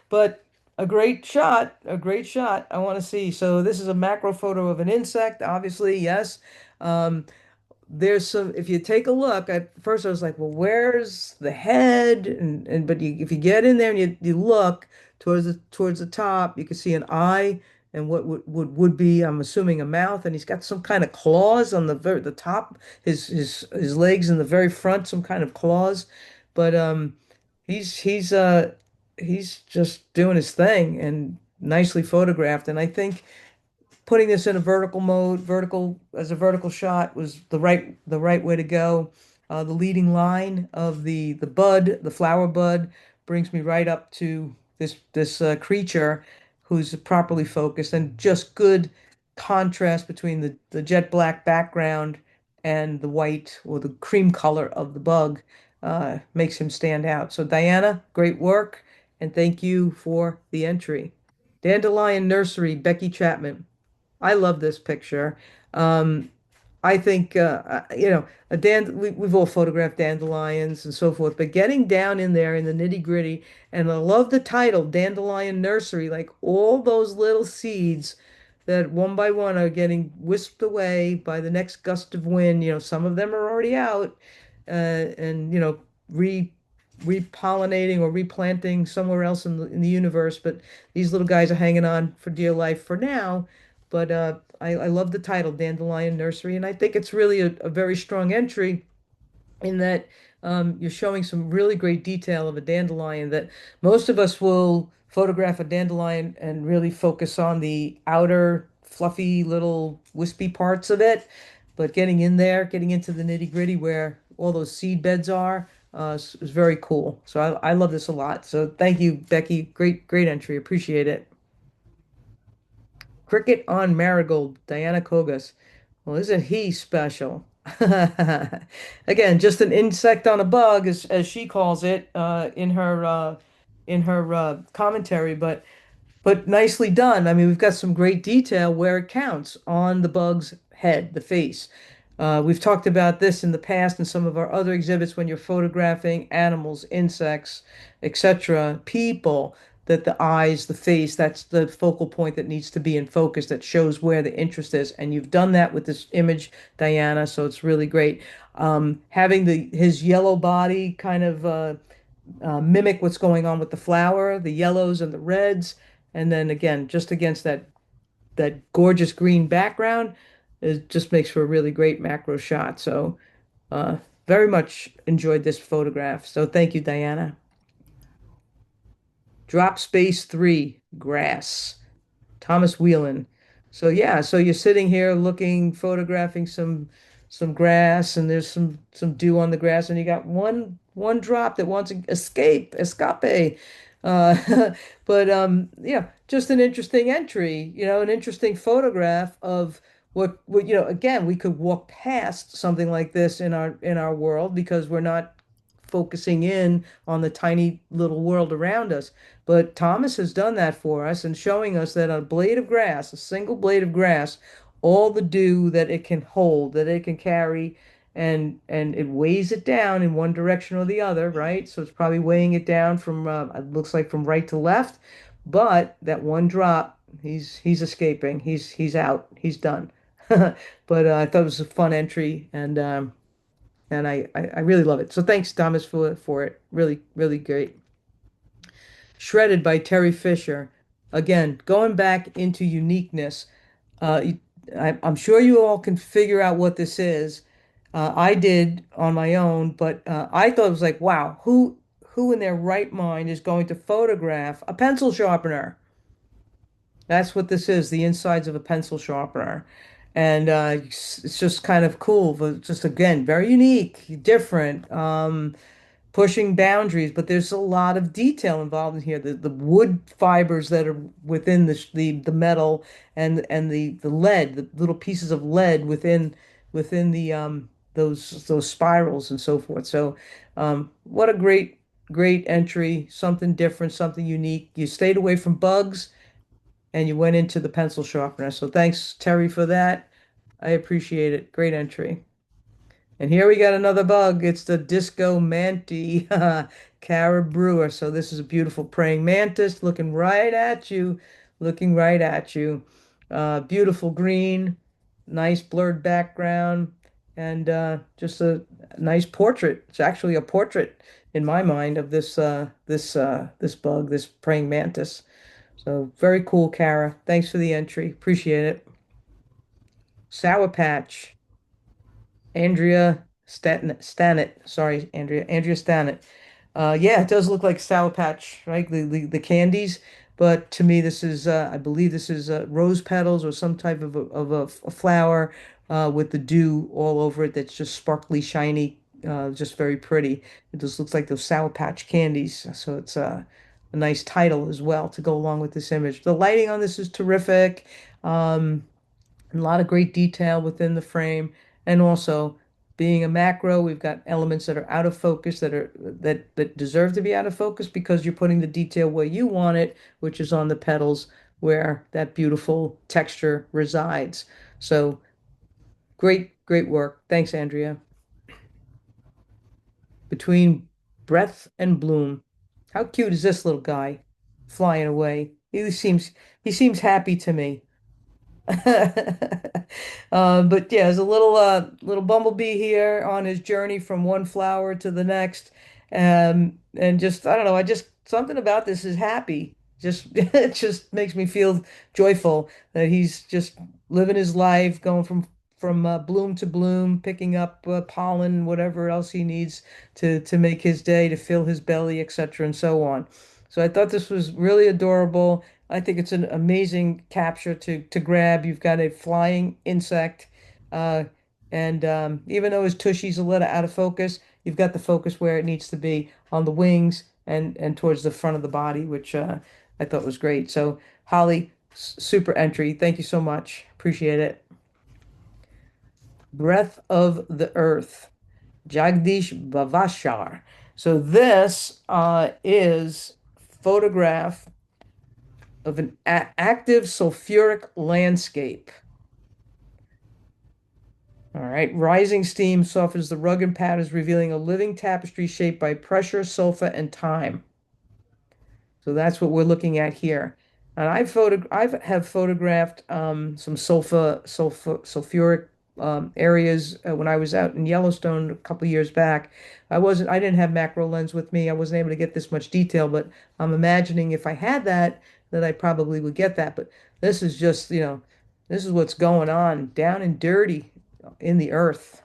but a great shot. A great shot. I want to see. So this is a macro photo of an insect, obviously, yes. Um, there's some, if you take a look, at first I was like, well, where's the head? But if you get in there and you look towards the top, you can see an eye and what would be, I'm assuming, a mouth, and he's got some kind of claws on the top, his legs in the very front, some kind of claws. But he's he's uh he's just doing his thing and nicely photographed. And I think putting this in a vertical mode, vertical as a vertical shot was the right way to go. The leading line of the bud, the flower bud, brings me right up to this creature who's properly focused and just good contrast between the jet black background and the white or the cream color of the bug makes him stand out. So Diana, great work, and thank you for the entry. Dandelion Nursery, Becky Chapman. I love this picture. Um, I think we've all photographed dandelions and so forth, but getting down in there in the nitty gritty, and I love the title, Dandelion Nursery, like all those little seeds that one by one are getting whisked away by the next gust of wind. Some of them are already out, and re repollinating or replanting somewhere else in the universe, but these little guys are hanging on for dear life for now. But I love the title, Dandelion Nursery, and I think it's really a very strong entry in that you're showing some really great detail of a dandelion that most of us will photograph a dandelion and really focus on the outer fluffy little wispy parts of it. But getting in there, getting into the nitty gritty where all those seed beds are, is very cool. So I love this a lot. So thank you, Becky. Great entry. Appreciate it. Cricket on Marigold, Diana Kogas. Well, isn't he special? Again, just an insect on a bug, as she calls it, in her commentary, but nicely done. I mean, we've got some great detail where it counts on the bug's head, the face. We've talked about this in the past in some of our other exhibits when you're photographing animals, insects, etc., people, that the eyes, the face, that's the focal point that needs to be in focus that shows where the interest is. And you've done that with this image, Diana, so it's really great. Having his yellow body kind of mimic what's going on with the flower, the yellows and the reds, and then again, just against that gorgeous green background, it just makes for a really great macro shot. So, uh, very much enjoyed this photograph. So, thank you, Diana. Drop Space 3, Grass. Thomas Whelan. So yeah, so you're sitting here looking, photographing some grass, and there's some dew on the grass, and you got one drop that wants to escape. But yeah, just an interesting entry, an interesting photograph of what again, we could walk past something like this in our world because we're not focusing in on the tiny little world around us. But Thomas has done that for us and showing us that a blade of grass, a single blade of grass, all the dew that it can hold, that it can carry, and it weighs it down in one direction or the other, right? So it's probably weighing it down from it looks like from right to left, but that one drop, he's escaping. He's out. He's done. But I thought it was a fun entry, and I really love it. So thanks, Thomas, for it. Really great. Shredded by Terry Fisher. Again, going back into uniqueness. You- I'm sure you all can figure out what this is. I did on my own, but I thought it was like, wow, who in their right mind is going to photograph a pencil sharpener? That's what this is, the insides of a pencil sharpener. And it's just kind of cool, but just again, very unique, different. Pushing boundaries, but there's a lot of detail involved in here. The wood fibers that are within the metal and the lead, the little pieces of lead within the those spirals and so forth. So what a great entry, something different, something unique. You stayed away from bugs and you went into the pencil sharpener. So thanks, Terry, for that. I appreciate it. Great entry. And here we got another bug. It's the Disco Mantis, Cara Brewer. So this is a beautiful praying mantis looking right at you, looking right at you. Beautiful green, nice blurred background, and just a nice portrait. It's actually a portrait in my mind of this bug, this praying mantis. So very cool, Cara. Thanks for the entry. Appreciate it. Sour Patch. Andrea Stanet. Yeah, it does look like Sour Patch, right? The candies, but to me, I believe this is rose petals or some type of a flower with the dew all over it that's just sparkly, shiny, just very pretty. It just looks like those Sour Patch candies. So it's a nice title as well to go along with this image. The lighting on this is terrific. Um, a lot of great detail within the frame, and also being a macro, we've got elements that are out of focus that deserve to be out of focus because you're putting the detail where you want it, which is on the petals where that beautiful texture resides. So great work. Thanks, Andrea. Between breath and bloom. How cute is this little guy flying away? He seems happy to me. But yeah, there's a little bumblebee here on his journey from one flower to the next. And just I don't know, I just something about this is happy. Just it just makes me feel joyful that he's just living his life, going from bloom to bloom, picking up pollen, whatever else he needs to make his day, to fill his belly, etc., and so on. So I thought this was really adorable. I think it's an amazing capture to grab. You've got a flying insect, uh, and even though his tushy's a little out of focus, you've got the focus where it needs to be on the wings and towards the front of the body, which I thought was great. So Holly, super entry. Thank you so much. Appreciate it. Breath of the Earth, Jagdish Bhavashar. So this is photograph of an active sulfuric landscape. All right. Rising steam softens the rugged patterns, revealing a living tapestry shaped by pressure, sulfur, and time. So that's what we're looking at here. And I've photographed some sulfuric areas when I was out in Yellowstone a couple of years back. I didn't have macro lens with me. I wasn't able to get this much detail, but I'm imagining if I had that, that I probably would get that. But this is just, this is what's going on down and dirty in the earth.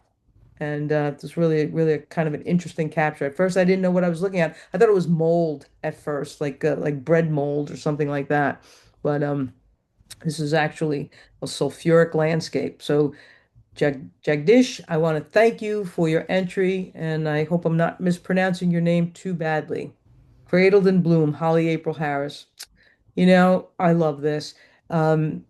And it's really a kind of an interesting capture. At first, I didn't know what I was looking at. I thought it was mold at first, like bread mold or something like that. But this is actually a sulfuric landscape. So, Jagdish, I want to thank you for your entry, and I hope I'm not mispronouncing your name too badly. Cradled in Bloom, Holly April Harris. I love this. Um,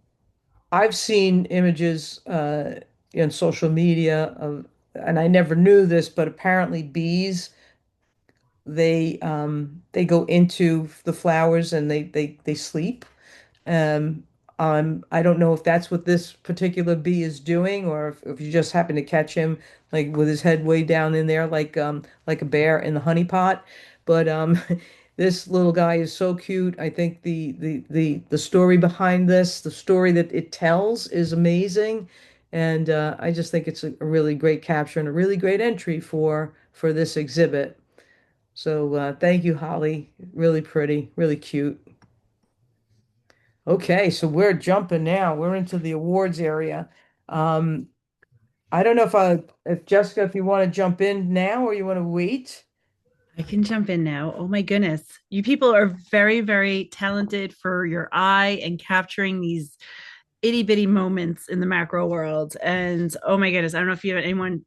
I've seen images in social media of, and I never knew this, but apparently bees they go into the flowers and they sleep. Um, I don't know if that's what this particular bee is doing, or if you just happen to catch him like with his head way down in there, like a bear in the honey pot. But this little guy is so cute. I think the story behind this, the story that it tells, is amazing, and I just think it's a really great capture and a really great entry for this exhibit. So thank you, Holly. Really pretty, really cute. Okay, so we're jumping now. We're into the awards area. Um, I don't know if Jessica, if you want to jump in now or you want to wait. I can jump in now. Oh my goodness. You people are very, very talented for your eye and capturing these itty bitty moments in the macro world. And oh my goodness, I don't know if you have anyone,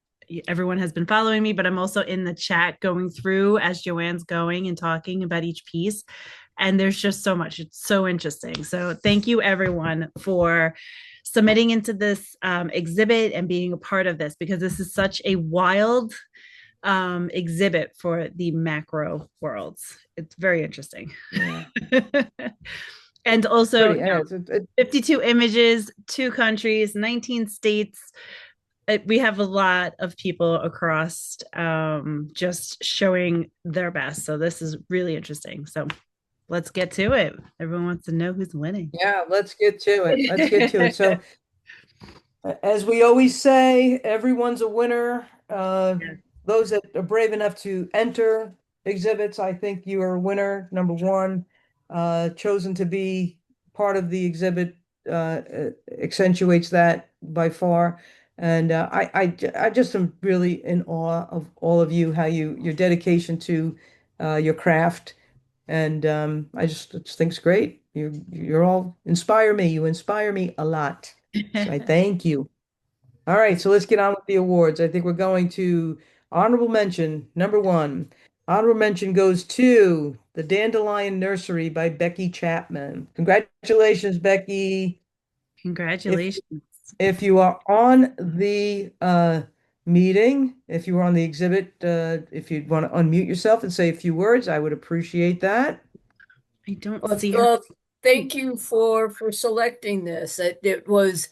everyone has been following me, but I'm also in the chat going through as Joanne's going and talking about each piece. And there's just so much. It's so interesting. So thank you, everyone, for submitting into this exhibit and being a part of this because this is such a wild exhibit for the macro worlds. It's very interesting. Yeah, And also, pretty. Yeah, 52 images, two countries, 19 states. We have a lot of people across just showing their best. So this is really interesting. So let's get to it. Everyone wants to know who's winning. yeah. Let's get to it. Let's get to it. So, as we always say, everyone's a winner. Those that are brave enough to enter exhibits, I think you are a winner. Number one, chosen to be part of the exhibit accentuates that by far. And I just am really in awe of all of you, how your dedication to your craft, and I just think it's great. You're all inspire me. You inspire me a lot. So I thank you. All right, so let's get on with the awards. I think we're going to Honorable mention, number one. Honorable mention goes to The Dandelion Nursery by Becky Chapman. Congratulations, Becky. If Congratulations. if you are on the meeting, if you are on the exhibit, if you'd want to unmute yourself and say a few words, I would appreciate that. I don't Well, see her. thank you for selecting this. It was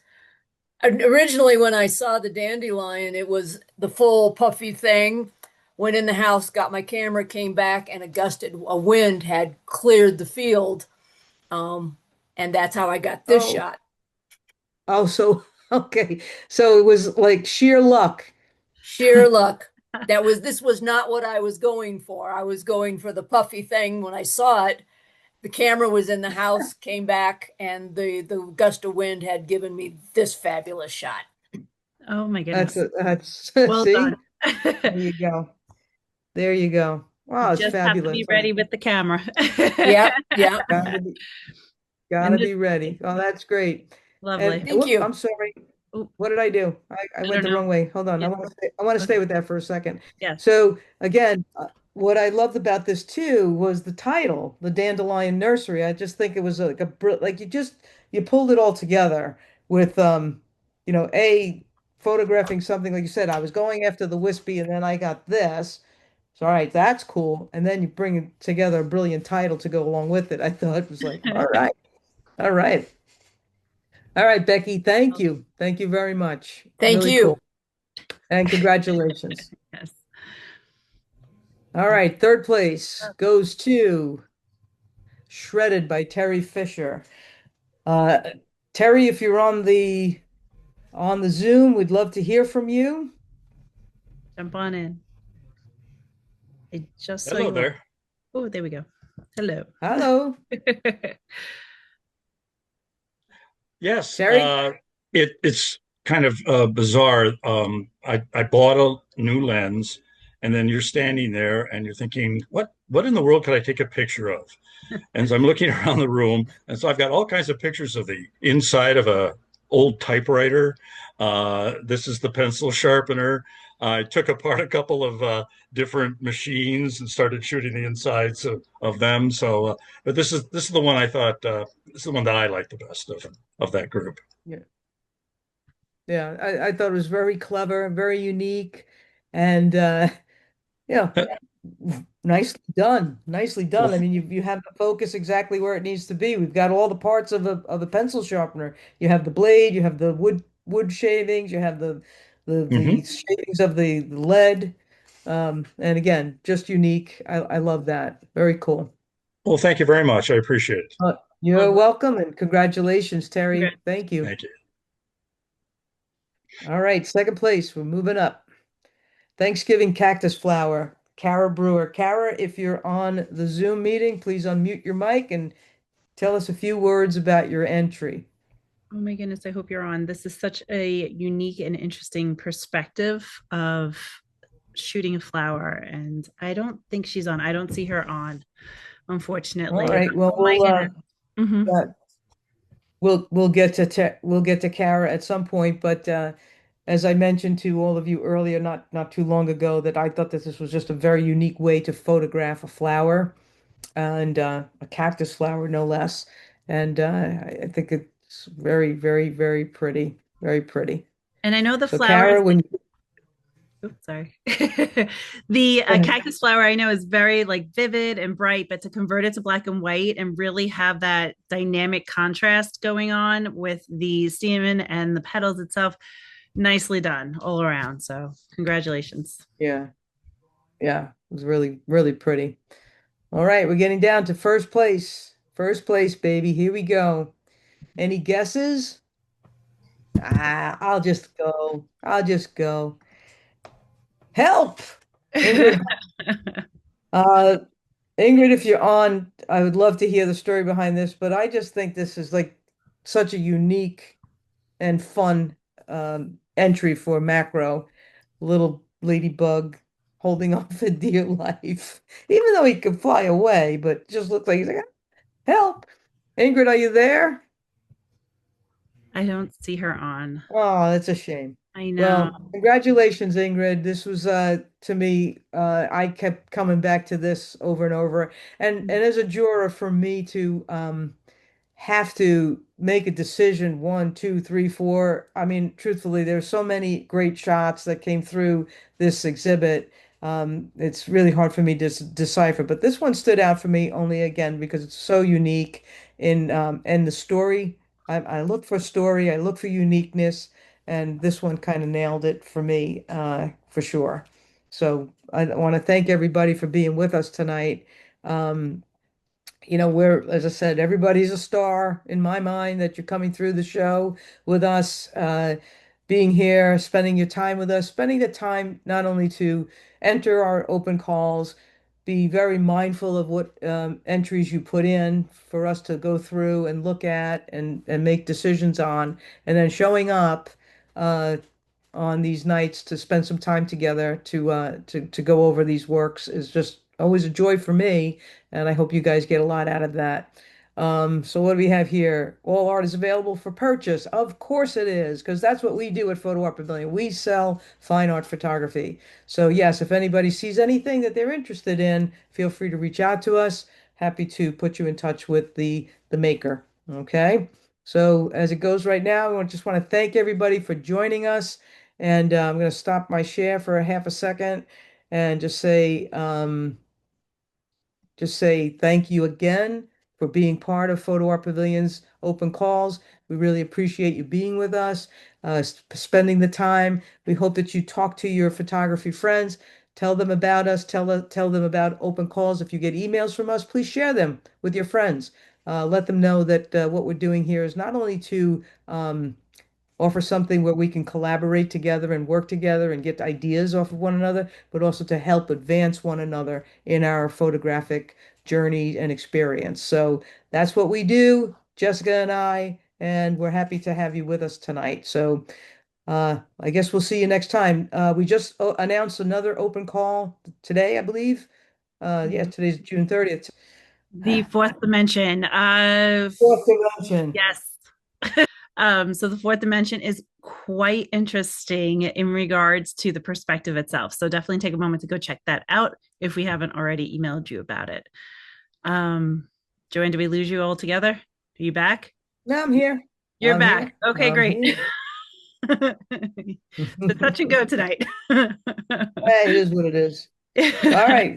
originally when I saw the dandelion, it was the full puffy thing. Went in the house, got my camera, came back, and a wind had cleared the field. Um, and that's how I got this Oh, shot. so okay. So it was like sheer luck. Sheer luck. This was not what I was going for. I was going for the puffy thing. When I saw it, the camera was in the house, came back, and the gust of wind had given me this fabulous shot. Oh my goodness. That's Well done. see, there you go. There you go. Wow, it's Just have to fabulous. be ready with the camera. Yeah, yeah. Gotta be, And gotta this be ready. Oh, that's great. And lovely. Thank you. I'm sorry. Oh, What did I do? I I went don't the know. wrong way. Hold on. Yeah. I want to Okay. stay with that for a second. Yes. So again, what I loved about this too was the title, The Dandelion Nursery. I just think it was like like you pulled it all together with photographing something like you said. I was going after the wispy, and then I got this. So all right, that's cool. And then you bring together a brilliant title to go along with it. I thought it was like, all right, all right. All right, Becky, thank you. Thank you very much. Thank Really cool. you. And congratulations. Yes. All right, third place goes to Shredded by Terry Fisher. Uh, Terry, if you're on the Zoom, we'd love to hear from you. Jump on in. I just saw Hello you. there. Oh, there we go. Hello. Hello, Yes, Terry. it's kind of bizarre. I bought a new lens, and then you're standing there and you're thinking, what in the world could I take a picture of? And so I'm looking around the room, and so I've got all kinds of pictures of the inside of a old typewriter. This is the pencil sharpener. I took apart a couple of different machines and started shooting the insides of them. But this is the one I thought this is the one that I like the best of that group. Yeah, yeah. I thought it was very clever, very unique, and yeah, nicely done. Nicely done. I Well, mean, you have the focus exactly where it needs to be. We've got all the parts of a pencil sharpener. You have the blade, you have the wood shavings, you have the mhm. shavings of the lead. And again, just unique. I love that. Very cool. Well, thank you very much. I appreciate it. You're Lovely. welcome and congratulations, Terry. Congrats. Thank you. Thank you. All right, second place. We're moving up. Thanksgiving cactus flower, Kara Brewer. Kara, if you're on the Zoom meeting, please unmute your mic and tell us a few words about your entry. Oh my goodness, I hope you're on. This is such a unique and interesting perspective of shooting a flower. And I don't think she's on. I don't see her on, All unfortunately. right, well, Oh my goodness. Hmm. uh, we'll get to we'll get to Kara at some point, but as I mentioned to all of you earlier, not too long ago, that I thought that this was just a very unique way to photograph a flower and a cactus flower, no less. And I think it's very, very, very pretty, very pretty. And I know the So, flowers. Kara, when Oops, sorry. The go ahead. cactus flower I know is very like vivid and bright, but to convert it to black and white and really have that dynamic contrast going on with the stamen and the petals itself, nicely done all around. So, congratulations. Yeah, yeah, it was really, really pretty. All right, we're getting down to first place. First place, baby. Here we go. Any guesses? I'll just go. I'll just go. Help! Ingrid, uh, Ingrid, if you're on, I would love to hear the story behind this, but I just think this is like such a unique and fun entry for macro. Little ladybug holding on for dear life, even though he could fly away, but just looks like he's like, help. Ingrid, are you there? I don't see her on. Oh, that's a shame. I know. Well, congratulations, Ingrid. This was to me, I kept coming back to this over and over. And as a juror, for me to have to make a decision, one, two, three, four. I mean, truthfully, there's so many great shots that came through this exhibit. It's really hard for me to decipher, but this one stood out for me only again because it's so unique in and the story. I look for story, I look for uniqueness, and this one kind of nailed it for me, for sure. So I want to thank everybody for being with us tonight. Um, we're, as I said, everybody's a star in my mind that you're coming through the show with us, being here, spending your time with us, spending the time not only to enter our open calls, be very mindful of what entries you put in for us to go through and look at and make decisions on, and then showing up uh, on these nights to spend some time together to go over these works is just always a joy for me, and I hope you guys get a lot out of that. So what do we have here? All art is available for purchase. Of course it is, because that's what we do at Photo Art Pavilion. We sell fine art photography. So yes, if anybody sees anything that they're interested in, feel free to reach out to us. Happy to put you in touch with the maker. Okay. So as it goes right now, just want to thank everybody for joining us. And I'm going to stop my share for a half a second and just say thank you again for being part of Photo Art Pavilion's open calls. We really appreciate you being with us, spending the time. We hope that you talk to your photography friends, tell them about us, tell them about open calls. If you get emails from us, please share them with your friends. Let them know that what we're doing here is not only to offer something where we can collaborate together and work together and get ideas off of one another, but also to help advance one another in our photographic journey and experience. So that's what we do, Jessica and I, and we're happy to have you with us tonight. So I guess we'll see you next time. We just announced another open call today, I believe. Yeah, today's June 30th. The fourth dimension of Fourth dimension. yes. So the fourth dimension is quite interesting in regards to the perspective itself. So definitely take a moment to go check that out if we haven't already emailed you about it. Joanne, did we lose you altogether? Are you back? No, I'm here. You're I'm back. here. Okay, I'm great. here. The touch and go tonight. Hey, it is what it is. All right.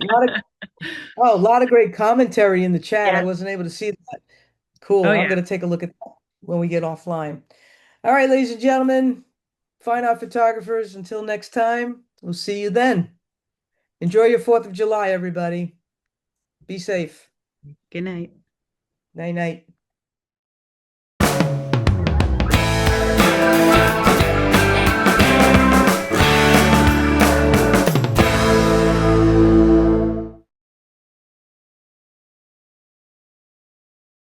A lot of great commentary in the chat. I Yes. wasn't able to see that. Oh Cool. I'm yeah. going to take a look at that when we get offline. All right, ladies and gentlemen, fine art photographers, until next time, we'll see you then. Enjoy your 4th of July, everybody. Be safe. Good night. Night night.